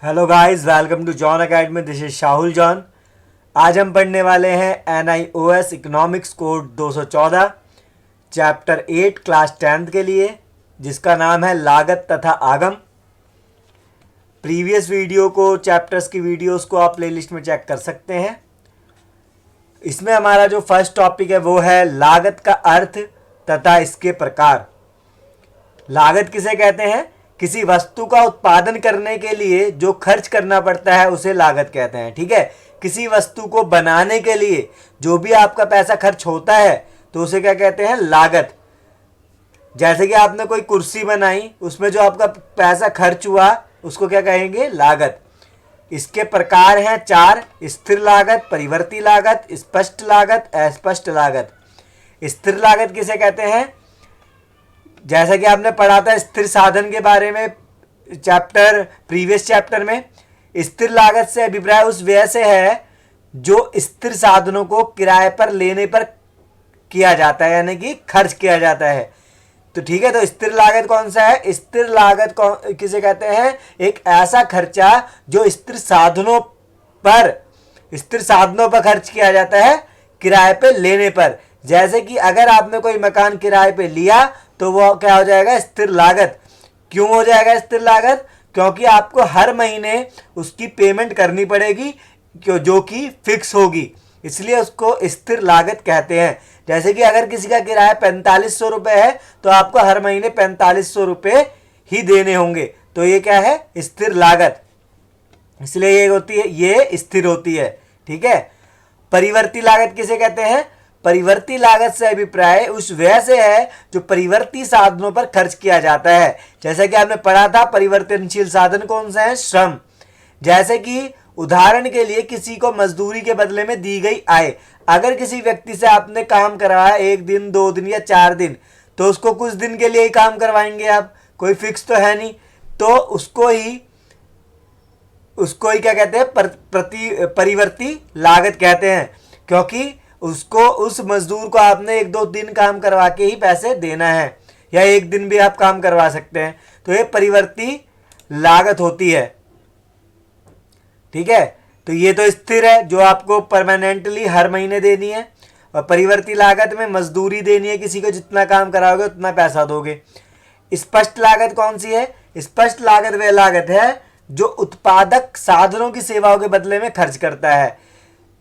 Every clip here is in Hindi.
Hello guys, welcome to John academy. This is Shahul John. आज हम पढ़ने वाले हैं NIOS economics code 214 chapter 8 class 10th के लिए, जिसका नाम है लागत तथा आगम। प्रीवियस वीडियो को, चैप्टर्स की वीडियोस को आप प्लेलिस्ट में चेक कर सकते हैं। इसमें हमारा जो फर्स्ट टॉपिक है वो है लागत का अर्थ तथा इसके प्रकार। लागत किसे कहते हैं? किसी वस्तु का उत्पादन करने के लिए जो खर्च करना पड़ता है उसे लागत कहते हैं। ठीक है, किसी वस्तु को बनाने के लिए जो भी आपका पैसा खर्च होता है तो उसे क्या कहते हैं? लागत। जैसे कि आपने कोई कुर्सी बनाई, उसमें जो आपका पैसा खर्च हुआ उसको क्या कहेंगे? लागत। इसके प्रकार हैं 4: स्थिर लागत, परिवर्ती लागत, स्पष्ट लागत, अस्पष्ट लागत। स्थिर लागत किसे कहते हैं? जैसा कि आपने पढ़ा था स्थिर साधन के बारे में प्रीवियस चैप्टर में। स्थिर लागत से अभिप्राय उस व्यय से है जो स्थिर साधनों को किराए पर लेने पर किया जाता है, यानी कि खर्च किया जाता है। तो ठीक है, तो स्थिर लागत कौन सा है? स्थिर लागत किसे कहते हैं? एक ऐसा खर्चा जो स्थिर साधनों पर खर्च किया जाता है किराए पे लेने पर। जैसे कि अगर आपने कोई मकान किराए पे लिया तो वो क्या हो जाएगा? स्थिर लागत। क्यों हो जाएगा स्थिर लागत? क्योंकि आपको हर महीने उसकी पेमेंट करनी पड़ेगी जो कि फिक्स होगी, इसलिए उसको स्थिर लागत कहते हैं। जैसे कि अगर किसी का किराया 4500 रुपये है तो आपको हर महीने 4500 रुपये ही देने होंगे, तो ये क्या है? स्थिर लागत। इसलिए ये होती है, ये स्थिर होती है। ठीक है। परिवर्ती लागत किसे कहते हैं? परिवर्ती लागत से अभिप्राय उस व्यय से है जो परिवर्ती साधनों पर खर्च किया जाता है। जैसे कि आपने पढ़ा था परिवर्तनशील साधन कौन से हैं? श्रम। जैसे कि उदाहरण के लिए किसी को मजदूरी के बदले में दी गई आय। अगर किसी व्यक्ति से आपने काम करवाया 1 दिन, 2 दिन या 4 दिन, तो उसको कुछ दिन के लिए ही काम करवाएंगे आप, कोई फिक्स तो है नहीं, तो उसको ही क्या कहते हैं? परिवर्ती लागत कहते हैं, क्योंकि उसको, उस मजदूर को आपने 1-2 दिन काम करवा के ही पैसे देना है, या 1 दिन भी आप काम करवा सकते हैं, तो ये परिवर्ती लागत होती है। ठीक है, तो ये तो स्थिर है जो आपको परमानेंटली हर महीने देनी है, और परिवर्ती लागत में मजदूरी देनी है, किसी को जितना काम कराओगे उतना पैसा दोगे। स्पष्ट लागत कौन सी है? स्पष्ट लागत वह लागत है जो उत्पादक साधनों की सेवाओं के बदले में खर्च करता है।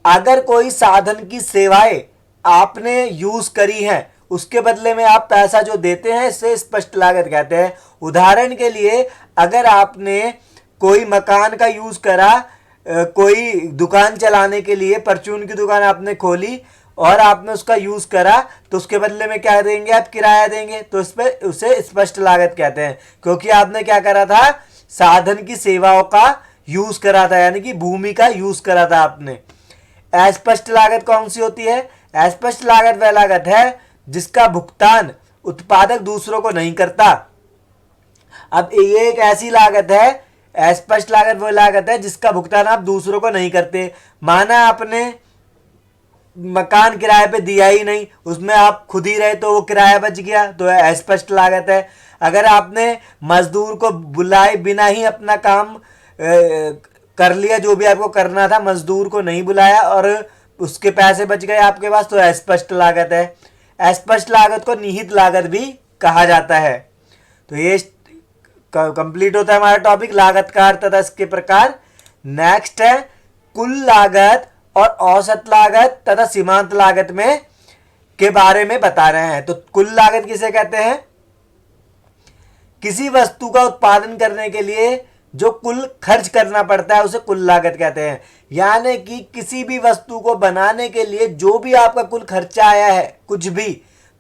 अगर कोई साधन की सेवाएं आपने यूज करी हैं, उसके बदले में आप पैसा जो देते हैं, इसे स्पष्ट लागत कहते हैं। उदाहरण के लिए अगर आपने कोई मकान का यूज करा, कोई दुकान चलाने के लिए परचून की दुकान आपने खोली और आपने उसका यूज करा, तो उसके बदले में क्या देंगे? आप किराया देंगे, तो इस पर उसे स्पष्ट लागत कहते हैं, क्योंकि आपने क्या करा था? साधन की सेवाओं का यूज करा था, यानी कि भूमि का यूज करा था आपने। अस्पष्ट लागत कौन सी होती है? अस्पष्ट लागत वह लागत है जिसका भुगतान उत्पादक दूसरों को नहीं करता। अब ये एक ऐसी लागत है, अस्पष्ट लागत वह लागत है जिसका भुगतान आप दूसरों को नहीं करते। माना आपने मकान किराए पे दिया ही नहीं, उसमें आप खुद ही रहे, तो वो किराया बच गया, तो अस्पष्ट लागत है। अगर आपने मजदूर को बुलाए बिना ही अपना काम कर लिया, जो भी आपको करना था, मजदूर को नहीं बुलाया और उसके पैसे बच गए आपके पास, तो अस्पष्ट लागत है। अस्पष्ट लागत को निहित लागत भी कहा जाता है। तो ये कंप्लीट होता है हमारा टॉपिक लागत का अर्थ तथा इसके प्रकार। नेक्स्ट है कुल लागत और औसत लागत तथा सीमांत लागत में के बारे में बता रहे हैं। तो कुल लागत किसे कहते हैं? किसी वस्तु का उत्पादन करने के लिए जो कुल खर्च करना पड़ता है उसे कुल लागत कहते हैं। यानी कि किसी भी वस्तु को बनाने के लिए जो भी आपका कुल खर्चा आया है, कुछ भी,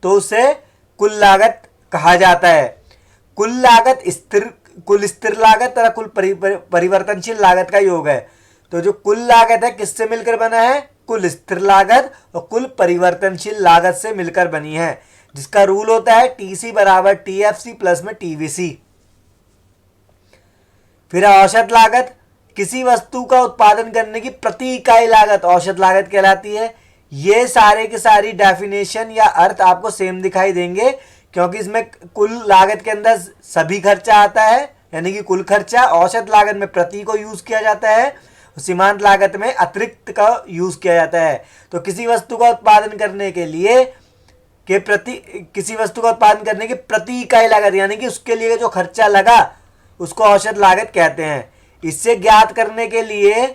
तो उसे कुल लागत कहा जाता है। कुल लागत कुल स्थिर लागत तथा कुल परिवर्तनशील लागत का योग है। तो जो कुल लागत है किससे मिलकर बना है? कुल स्थिर लागत और कुल परिवर्तनशील लागत से मिलकर बनी है, जिसका रूल होता है TC बराबर TFC प्लस में TVC। फिर औसत लागत, किसी वस्तु का उत्पादन करने की प्रति इकाई लागत औसत लागत कहलाती है। ये सारे के सारी डेफिनेशन या अर्थ आपको सेम दिखाई देंगे, क्योंकि इसमें कुल लागत के अंदर सभी खर्चा आता है, यानी कि कुल खर्चा, औसत लागत में प्रति को यूज किया जाता है, सीमांत लागत में अतिरिक्त का यूज किया जाता है। तो किसी वस्तु का उत्पादन करने के लिए किसी वस्तु का उत्पादन करने की प्रति इकाई लागत यानी कि उसके लिए जो खर्चा लगा उसको औसत लागत कहते हैं। इससे ज्ञात करने के लिए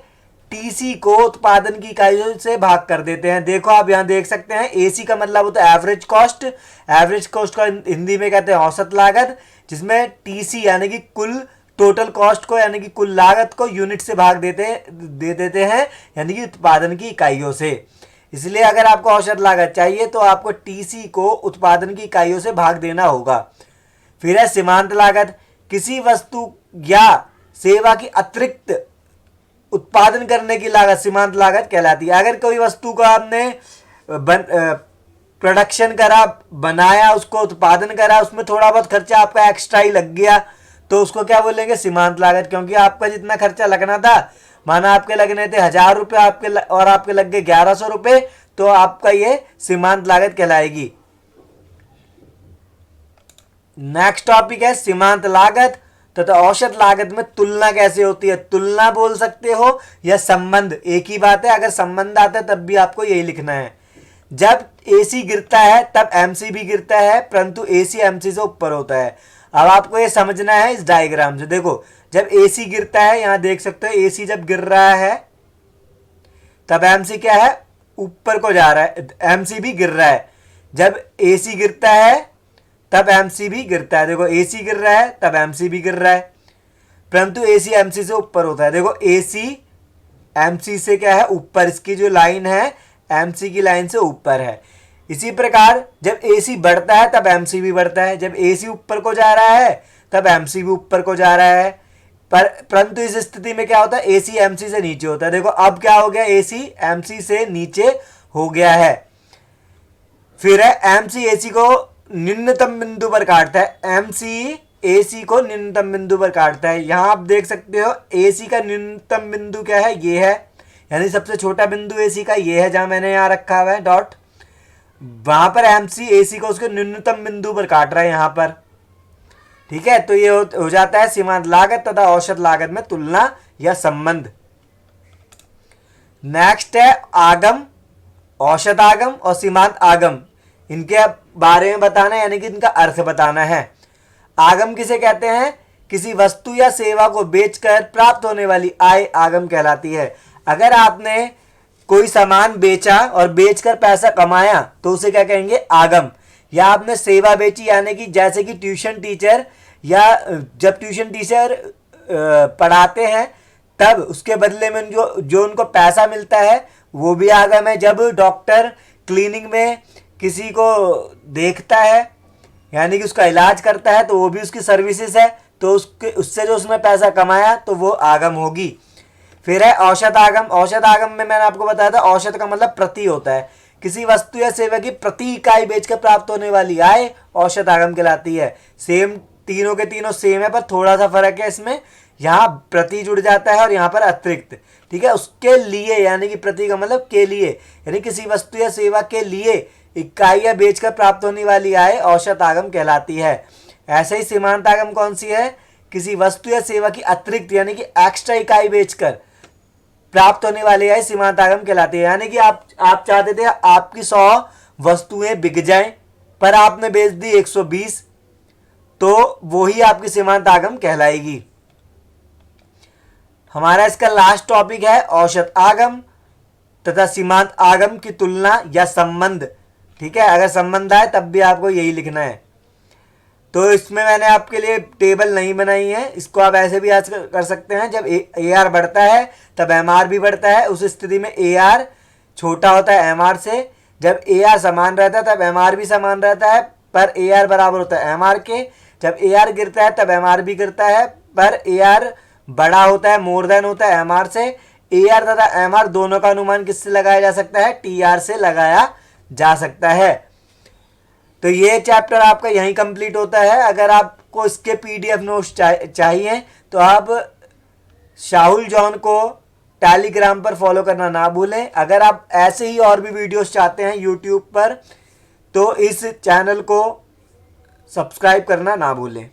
टीसी को उत्पादन की इकाइयों से भाग कर देते हैं। देखो आप यहाँ देख सकते हैं, एसी का मतलब होता है एवरेज कॉस्ट, एवरेज कॉस्ट को हिंदी में कहते हैं औसत लागत, जिसमें टीसी यानी कि कुल टोटल कॉस्ट को यानी कि कुल लागत को यूनिट से भाग दे देते हैं यानी कि उत्पादन की इकाइयों से। इसलिए अगर आपको औसत लागत चाहिए तो आपको टीसी को उत्पादन की इकाइयों से भाग देना होगा। फिर है सीमांत लागत, किसी वस्तु या सेवा की अतिरिक्त उत्पादन करने की लागत सीमांत लागत कहलाती है। अगर कोई वस्तु को आपने प्रोडक्शन करा, बनाया, उसको उत्पादन करा, उसमें थोड़ा बहुत खर्चा आपका एक्स्ट्रा ही लग गया तो उसको क्या बोलेंगे, सीमांत लागत। क्योंकि आपका जितना खर्चा लगना था, माना आपके लगने थे 1000 रुपये और आपके लग गए 1100 रुपये, तो आपका ये सीमांत लागत कहलाएगी। नेक्स्ट टॉपिक है सीमांत लागत तथा औसत लागत में तुलना कैसे होती है। तुलना बोल सकते हो या संबंध, एक ही बात है। अगर संबंध आता है तब भी आपको यही लिखना है। जब एसी गिरता है तब एमसी भी गिरता है, परंतु एसी एमसी से ऊपर होता है। अब आपको ये समझना है इस डायग्राम से। देखो, जब एसी गिरता है, यहां देख सकते हो एसी जब गिर रहा है तब एमसी क्या है, ऊपर को जा रहा है, एमसी भी गिर रहा है। जब एसी गिरता है तब एमसी भी गिरता है। देखो, एसी गिर रहा है तब एमसी भी गिर रहा है, परंतु एसी एमसी से ऊपर होता है। देखो, एसी एमसी से क्या है, ऊपर, इसकी जो लाइन है एमसी की लाइन से ऊपर है। इसी प्रकार जब एसी बढ़ता है तब एमसी भी बढ़ता है। जब एसी ऊपर को जा रहा है तब एमसी भी ऊपर को जा रहा है, परंतु इस स्थिति में क्या होता है, एसी एमसी से नीचे होता है। देखो, अब क्या हो गया, एसी एमसी से नीचे हो गया है। फिर है एमसी एसी को न्यूनतम बिंदु पर काटता है। एमसी एसी को न्यूनतम बिंदु पर काटता है। यहां आप देख सकते हो एसी का न्यूनतम बिंदु क्या है, ये है, यानी सबसे छोटा बिंदु एसी का ये है, जहां मैंने यहां रखा हुआ है डॉट। वहां पर एमसी एसी को उसके न्यूनतम बिंदु पर काट रहा है यहां पर। ठीक है, तो ये हो जाता है सीमांत लागत तथा औसत लागत में तुलना या संबंध। नेक्स्ट है आगम, औसत आगम और सीमांत आगम। इनके बारे में बताना है, यानी कि इनका अर्थ बताना है। आगम किसे कहते हैं, किसी वस्तु या सेवा को बेचकर प्राप्त होने वाली आय आगम कहलाती है। अगर आपने कोई सामान बेचा और बेचकर पैसा कमाया तो उसे क्या कहेंगे, आगम। या आपने सेवा बेची, यानी कि जैसे कि ट्यूशन टीचर, या जब ट्यूशन टीचर पढ़ाते हैं तब उसके बदले में जो उनको पैसा मिलता है वो भी आगम है। जब डॉक्टर क्लिनिक में किसी को देखता है, यानी कि उसका इलाज करता है, तो वो भी उसकी सर्विसेज है, तो उससे जो उसने पैसा कमाया तो वो आगम होगी। फिर है औसत आगम। औसत आगम में मैंने आपको बताया था, औसत का मतलब प्रति होता है। किसी वस्तु या सेवा की प्रति इकाई बेचकर प्राप्त होने वाली आय औसत आगम कहलाती है। सेम, तीनों के तीनों सेम है, पर थोड़ा सा फर्क है इसमें, यहाँ प्रति जुड़ जाता है और यहाँ पर अतिरिक्त। ठीक है, उसके लिए, यानी कि प्रति का मतलब के लिए, यानी किसी वस्तु या सेवा के लिए इकाइयां बेचकर प्राप्त होने वाली आय औसत आगम कहलाती है। ऐसे ही सीमांत आगम कौन सी है, किसी वस्तु या सेवा की अतिरिक्त यानी कि एक्स्ट्रा इकाई बेचकर प्राप्त होने वाली आय सीमांत आगम कहलाती है। यानी कि आप चाहते थे आपकी 100 वस्तुएं बिक जाएं, पर आपने बेच दी 120, तो वो ही आपकी सीमांत आगम कहलाएगी। हमारा इसका लास्ट टॉपिक है औसत आगम तथा सीमांत आगम की तुलना या संबंध। ठीक है, अगर संबंध आए तब भी आपको यही लिखना है। तो इसमें मैंने आपके लिए टेबल नहीं बनाई है, इसको आप ऐसे भी याद कर सकते हैं। जब ए आर बढ़ता है तब एम आर भी बढ़ता है, उस स्थिति में ए आर छोटा होता है एम आर से। जब ए आर समान रहता है तब एम आर भी समान रहता है, पर ए आर बराबर होता है एम आर के। जब ए आर गिरता है तब एम आर भी गिरता है, पर ए आर बड़ा होता है, मोर देन होता है एम आर से। ए आर तथा एम आर दोनों का अनुमान किससे लगाया जा सकता है, टी आर से लगाया जा सकता है। तो ये चैप्टर आपका यहीं कंप्लीट होता है। अगर आपको इसके पीडीएफ नोट्स चाहिए तो आप शाहुल जॉन को टेलीग्राम पर फॉलो करना ना भूलें। अगर आप ऐसे ही और भी वीडियोस चाहते हैं यूट्यूब पर तो इस चैनल को सब्सक्राइब करना ना भूलें।